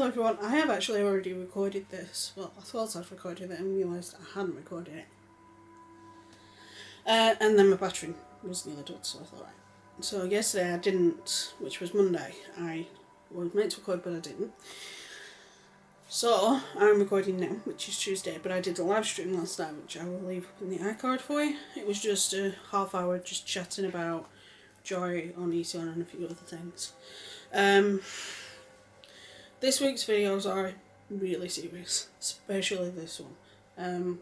Hello everyone, I have actually already recorded this. Well, I thought I'd recorded it and realised I hadn't recorded it. And then my battery was nearly dead, so I thought, right. So yesterday I didn't, which was Monday. I was meant to record but I didn't. So I'm recording now, which is Tuesday, but I did a live stream last night, which I will leave up in the iCard for you. It was just a half hour just chatting about Joy on Eason and a few other things. This week's videos are really serious, especially this one.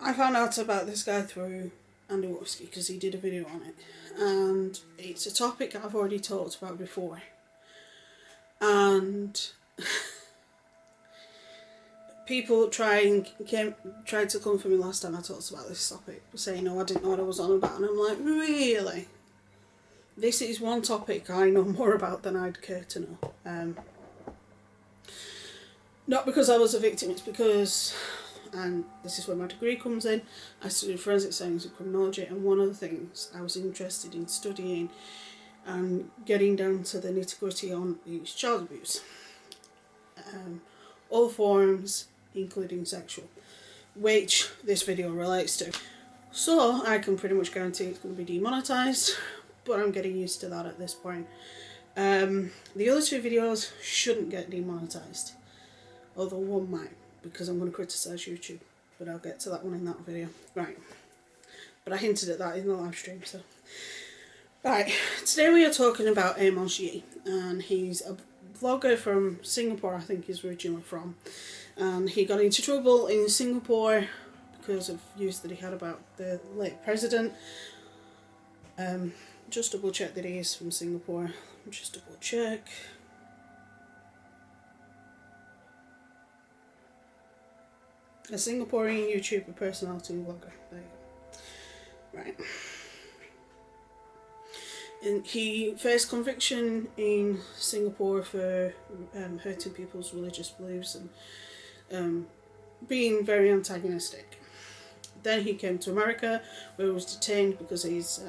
I found out about this guy through Andy Worsky because he did a video on it, and it's a topic I've already talked about before, and people tried to come for me last time I talked about this topic, saying, no, I didn't know what I was on about, and I'm like, really? This is one topic I know more about than I'd care to know. Not because I was a victim, it's because, and this is where my degree comes in, I studied forensic science and criminology, and one of the things I was interested in studying and getting down to the nitty-gritty on is child abuse. All forms, including sexual, which this video relates to. So I can pretty much guarantee it's going to be demonetised, but I'm getting used to that at this point. The other two videos shouldn't get demonetised, although one might, because I'm going to criticise YouTube, but I'll get to that one in that video. Right, but I hinted at that in the live stream, so. Right, today we are talking about Amos Yee, and he's a vlogger from Singapore, I think he's originally from, and he got into trouble in Singapore because of views that he had about the late president. Just double check that he is from Singapore. Just double check. A Singaporean YouTuber, personality and vlogger. There you go. Right. And he faced conviction in Singapore for hurting people's religious beliefs and being very antagonistic. Then he came to America, where he was detained because his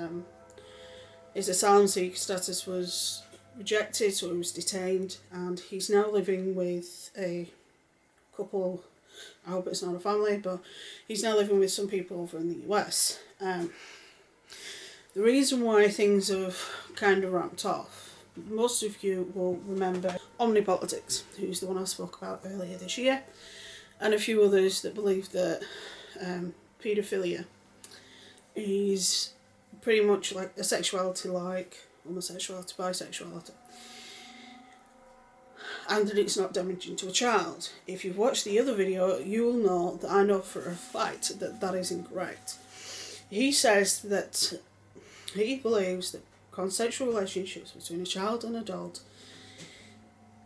asylum seeker status was rejected, so he was detained, and he's now living with a couple. I hope it's not a family, but he's now living with some people over in the US. The reason why things have kind of ramped off, most of you will remember Omnipolitics, who's the one I spoke about earlier this year, and a few others that believe that paedophilia is pretty much like a sexuality like homosexuality, bisexuality, and that it's not damaging to a child. If you've watched the other video, you will know that I know for a fact that that is incorrect. He says that he believes that consensual relationships between a child and adult,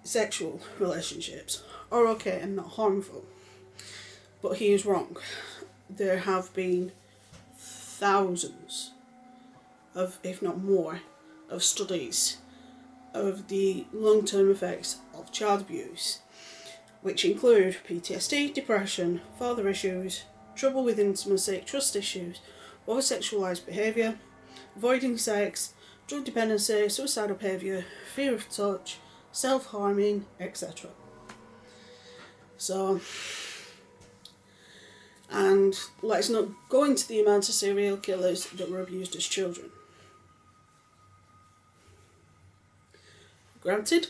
sexual relationships, are okay and not harmful. But he is wrong. There have been thousands of, if not more, of studies of the long-term effects of child abuse, which include PTSD, depression, father issues, trouble with intimacy, trust issues, over-sexualised behaviour, avoiding sex, drug dependency, suicidal behaviour, fear of touch, self-harming, etc. So, and let's not go into the amount of serial killers that were abused as children. Granted,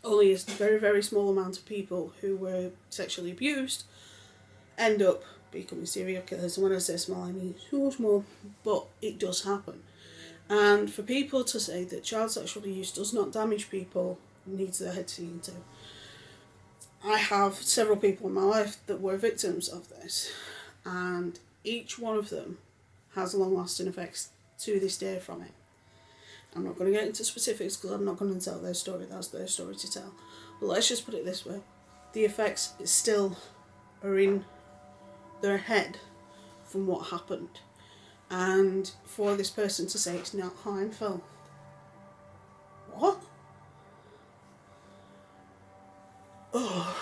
only a very, very small amount of people who were sexually abused end up becoming serial killers, and when I say small, I mean so small, but it does happen. And for people to say that child sexual abuse does not damage people needs their head seen to. I have several people in my life that were victims of this, and each one of them has long-lasting effects to this day from it. I'm not going to get into specifics because I'm not going to tell their story, that's their story to tell. But let's just put it this way, the effects still are in their head from what happened, and for this person to say it's not harmful. What? Oh.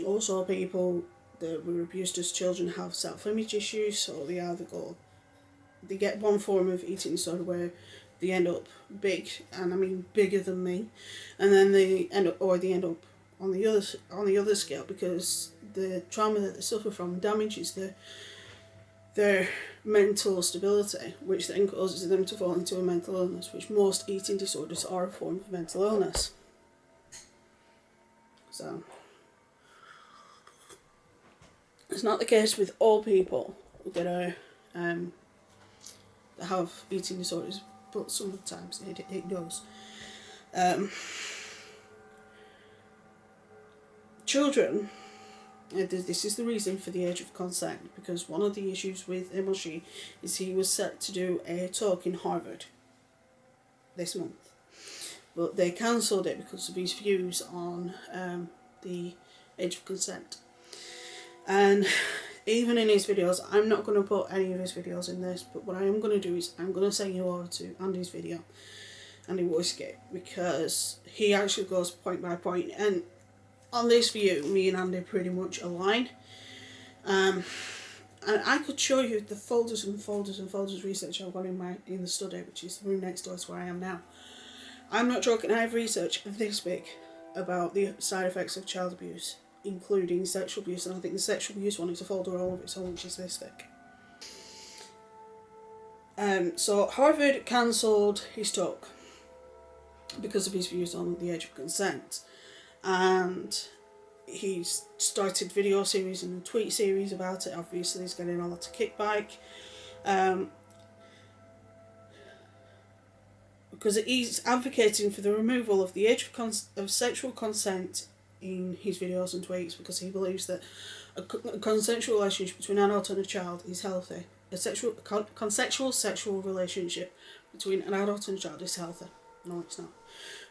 Also, people that were abused as children have self-image issues, so they get one form of eating disorder where they end up big, and I mean bigger than me, and then they end up on the other scale, because the trauma that they suffer from damages their mental stability, which then causes them to fall into a mental illness, which most eating disorders are a form of mental illness. So it's not the case with all people that are that have eating disorders, but sometimes it does. Children, this is the reason for the age of consent, because one of the issues with Amos Yee is he was set to do a talk in Harvard this month, but they cancelled it because of his views on the age of consent. And even in his videos, I'm not going to put any of his videos in this, but what I am going to do is I'm going to send you over to Andy's video, Andy Voicegate, because he actually goes point by point, and on this view, me and Andy pretty much align. And I could show you the folders and folders and folders of research I've got in the study, which is the room next door to where I am now. I'm not joking, I have research this big about the side effects of child abuse, including sexual abuse, and I think the sexual abuse one is a folder all of its own, which is this thick. So Harvard cancelled his talk because of his views on the age of consent, and he's started video series and a tweet series about it. Obviously he's getting a lot of kickback, because he's advocating for the removal of the age of sexual consent in his videos and tweets, because he believes that a consensual relationship between an adult and a child is healthy. A consensual sexual relationship between an adult and a child is healthy. No, it's not.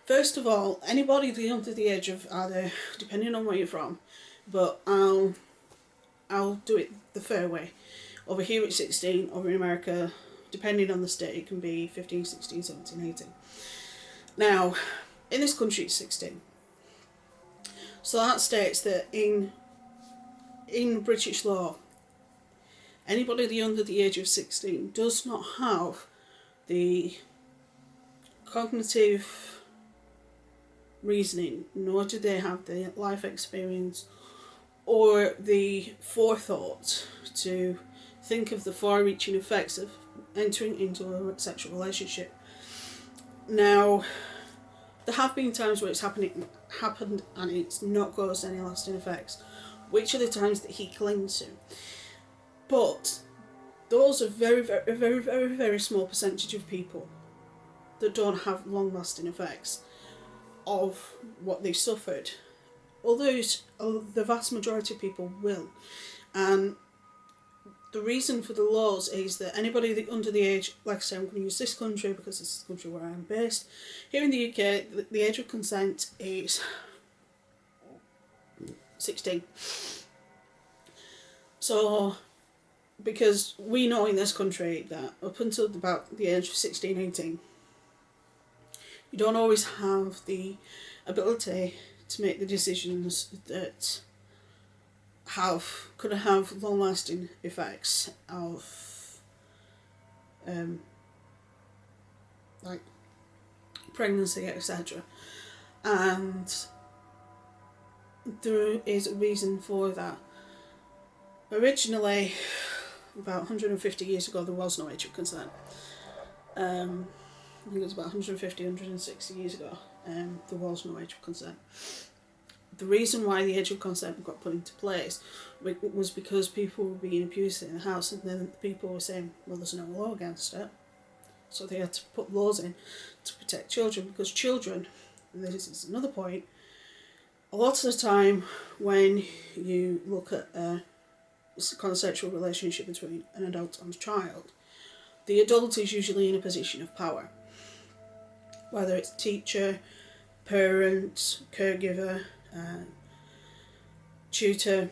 First of all, anybody under the age of either, depending on where you're from, but I'll do it the fair way. Over here it's 16, over in America, depending on the state, it can be 15, 16, 17, 18. Now, in this country it's 16. So that states that in British law, anybody under the age of 16 does not have the cognitive reasoning, nor do they have the life experience or the forethought to think of the far-reaching effects of entering into a sexual relationship. Now, there have been times where it's happened and it's not caused any lasting effects, which are the times that he clings to. But those are very, very, very, very, very small percentage of people that don't have long-lasting effects of what they suffered. Although the vast majority of people will. And the reason for the laws is that anybody under the age, like I say, I'm going to use this country because this is the country where I am based. Here in the UK, the age of consent is 16. So, because we know in this country that up until about the age of 16, 18, you don't always have the ability to make the decisions that could have long-lasting effects of like pregnancy, etc. And there is a reason for that. Originally, about 150 years ago, there was no age of consent. I think it was about 150, 160 years ago, there was no age of consent. The reason why the age of consent got put into place was because people were being abused in the house, and then people were saying, well, there's no law against it. So they had to put laws in to protect children, because children, and this is another point, a lot of the time when you look at a consensual relationship between an adult and a child, the adult is usually in a position of power. Whether it's teacher, parent, caregiver, tutor,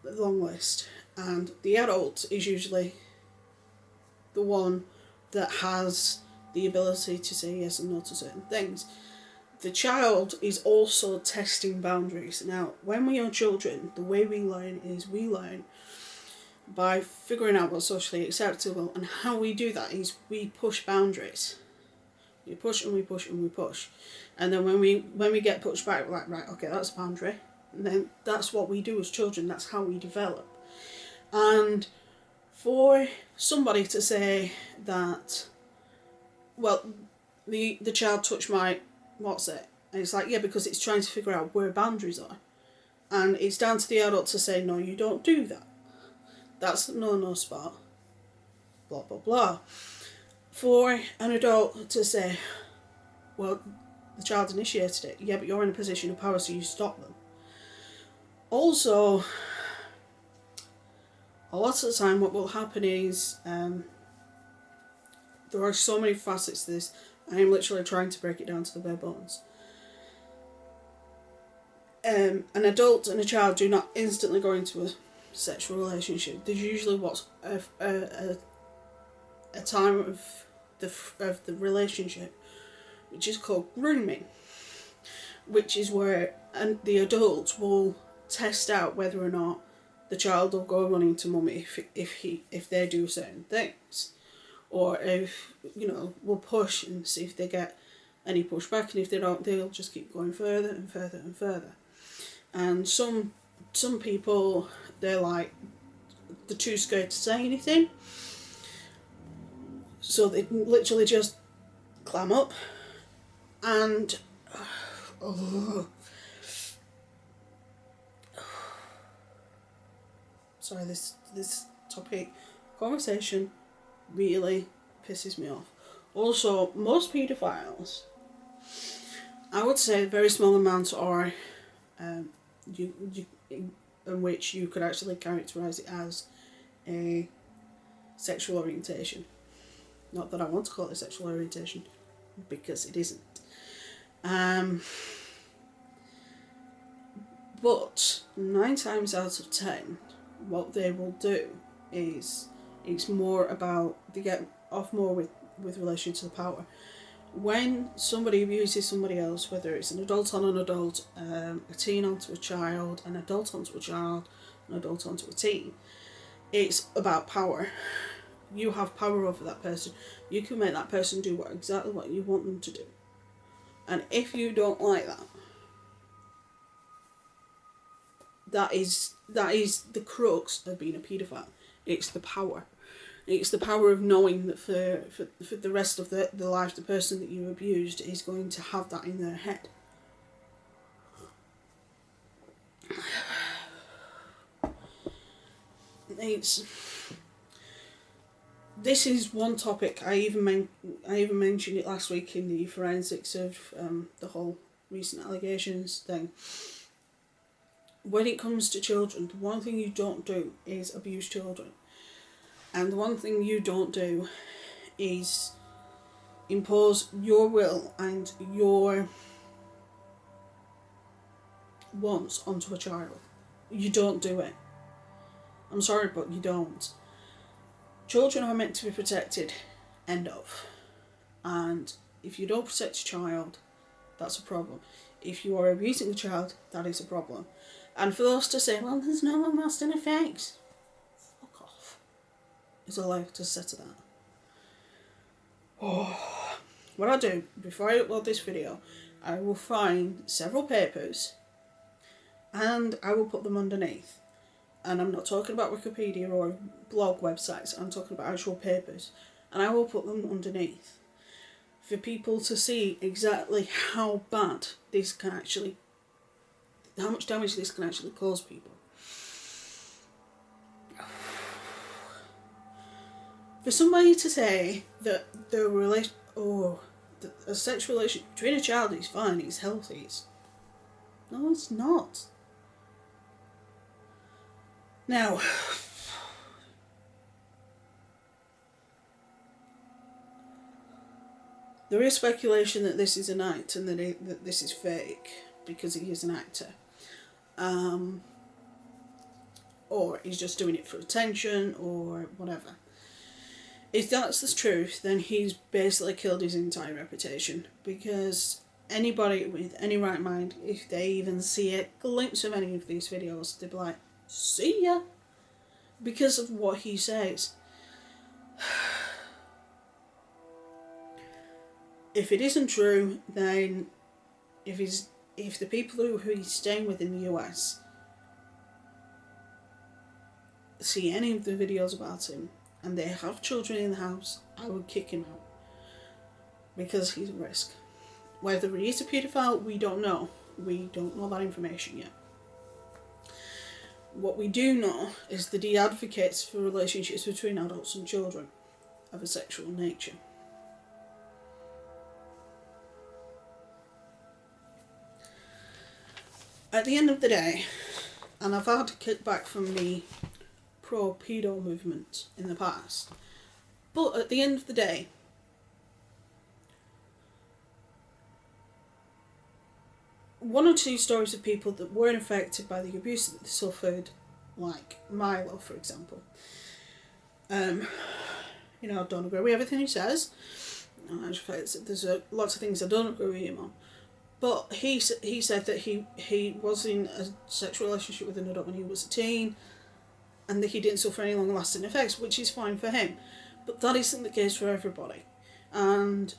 long list. And the adult is usually the one that has the ability to say yes and no to certain things. The child is also testing boundaries. Now, when we are children, the way we learn is we learn by figuring out what's socially acceptable, and how we do that is we push boundaries. We push and we push and we push. And then when we get pushed back, we're like, right, okay, that's a boundary. And then that's what we do as children. That's how we develop. And for somebody to say that, well, the child touched my, what's it? And it's like, yeah, because it's trying to figure out where boundaries are. And it's down to the adult to say, no, you don't do that. That's no spot. Blah, blah, blah. For an adult to say, well, the child initiated it. Yeah, but you're in a position of power, so you stop them. Also, a lot of the time what will happen is, there are so many facets to this. I am literally trying to break it down to the bare bones. An adult and a child do not instantly go into a sexual relationship. There's usually what's a time of the relationship, which is called grooming, which is where the adult will test out whether or not the child will go running to mummy if they do certain things, or if, you know, will push and see if they get any pushback, and if they don't, they'll just keep going further and further and further. And some people, they're too scared to say anything, so they literally just clam up and sorry, this topic conversation really pisses me off. Also, most paedophiles, I would say very small amounts are in which you could actually characterise it as a sexual orientation. Not that I want to call it a sexual orientation, because it isn't. But 9 times out of 10, what they will do is, it's more about, they get off more with relation to the power. When somebody abuses somebody else, whether it's an adult on an adult, a teen onto a child, an adult onto a child, an adult onto a teen, it's about power. You have power over that person. You can make that person do exactly what you want them to do. And if you don't like that, that is the crux of being a paedophile. It's the power. It's the power of knowing that for the rest of the life, the person that you abused is going to have that in their head. This is one topic. I even mentioned it last week in the forensics of the whole recent allegations thing. When it comes to children, the one thing you don't do is abuse children. And the one thing you don't do is impose your will and your wants onto a child. You don't do it. I'm sorry, but you don't. Children are meant to be protected, end of. And if you don't protect a child, that's a problem. If you are abusing a child, that is a problem. And for those to say, well, there's no long-lasting effects, fuck off, is all I have to say to that. Oh. What I'll do, before I upload this video, I will find several papers and I will put them underneath. And I'm not talking about Wikipedia or blog websites, I'm talking about actual papers. And I will put them underneath for people to see exactly how bad this can actually, how much damage this can actually cause people. For somebody to say that a sexual relation between a child is fine, it's healthy, no, it's not. Now, there is speculation that this is an act and that this is fake because he is an actor. Or he's just doing it for attention or whatever. If that's the truth, then he's basically killed his entire reputation, because anybody with any right mind, if they even see a glimpse of any of these videos, they'd be like, see ya, because of what he says. if it isn't true, then if the people who he's staying with in the US see any of the videos about him and they have children in the house, I would kick him out because he's a risk. Whether he is a paedophile, we don't know. We don't know that information yet. What we do know is that he advocates for relationships between adults and children of a sexual nature. At the end of the day, and I've had kickback from the pro-pedo movement in the past, but at the end of the day, one or two stories of people that weren't affected by the abuse that they suffered, like Milo, for example. You know, I don't agree with everything he says. There's lots of things I don't agree with him on. But he said that he was in a sexual relationship with an adult when he was a teen, and that he didn't suffer any long-lasting effects, which is fine for him. But that isn't the case for everybody. And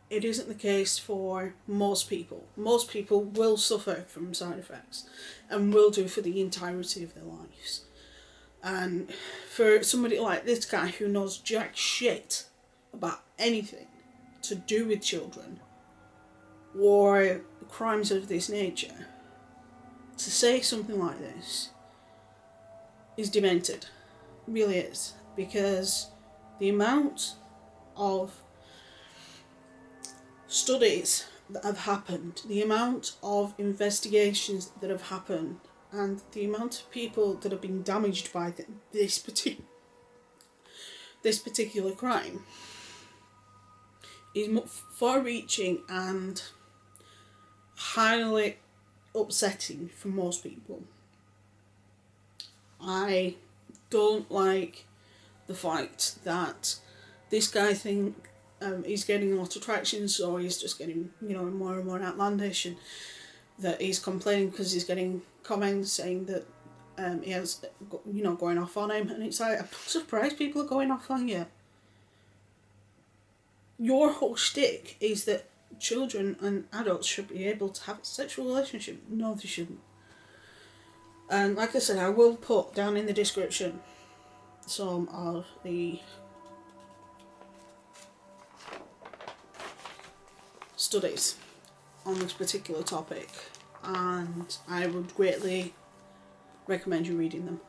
it isn't the case for most people. Most people will suffer from side effects and will do for the entirety of their lives. And for somebody like this guy who knows jack shit about anything to do with children or crimes of this nature, to say something like this is demented. It really is. Because the amount of studies that have happened, the amount of investigations that have happened, and the amount of people that have been damaged by this particular crime is far-reaching and highly upsetting for most people. I don't like the fact that this guy he's getting a lot of traction, so he's just getting, more and more outlandish, and that he's complaining because he's getting comments saying that he has, going off on him, and it's like, I'm surprised people are going off on you. Your whole shtick is that children and adults should be able to have a sexual relationship. No, they shouldn't. And like I said, I will put down in the description some of the studies on this particular topic, and I would greatly recommend you reading them.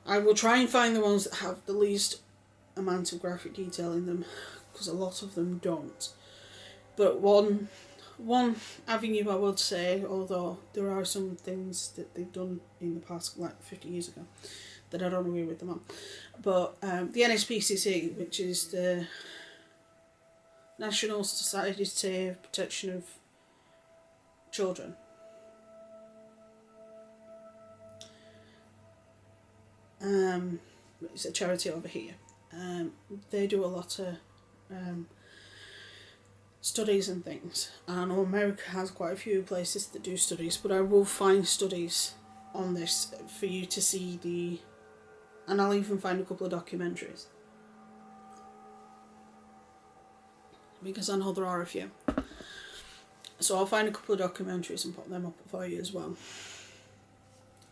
I will try and find the ones that have the least amount of graphic detail in them, because a lot of them don't. But one avenue I would say, although there are some things that they've done in the past, like 50 years ago, that I don't agree with them on. But the NSPCC, which is the National Society for Protection of Children, it's a charity over here. They do a lot of studies and things. I know America has quite a few places that do studies, but I will find studies on this for you to see and I'll even find a couple of documentaries, because I know there are a few. So I'll find a couple of documentaries and put them up for you as well,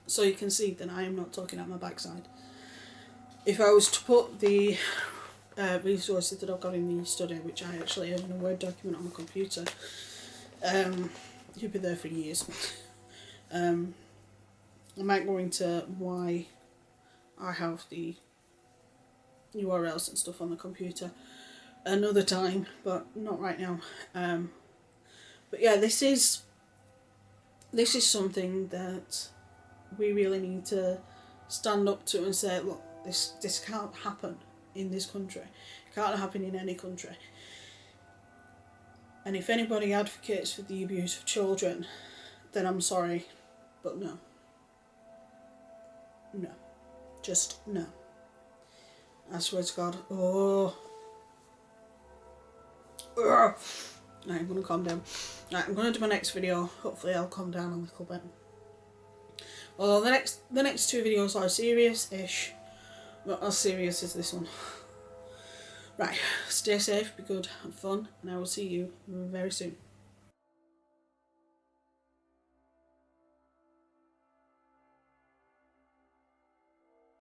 so you can see that I am not talking out my backside. If I was to put the resources that I've got in the study, which I actually have in a Word document on my computer, you'd be there for years. I might go into why I have the URLs and stuff on the computer another time, but not right now. But yeah, this is something that we really need to stand up to and say, look, this can't happen in this country. It can't happen in any country. And if anybody advocates for the abuse of children, then I'm sorry, but no. No. Just no. I swear to God. Oh. Ugh. Right, I'm going to calm down. Right, I'm going to do my next video. Hopefully I'll calm down a little bit. Well, the next two videos are serious-ish. Not as serious as this one. Right, stay safe, be good, have fun, and I will see you very soon.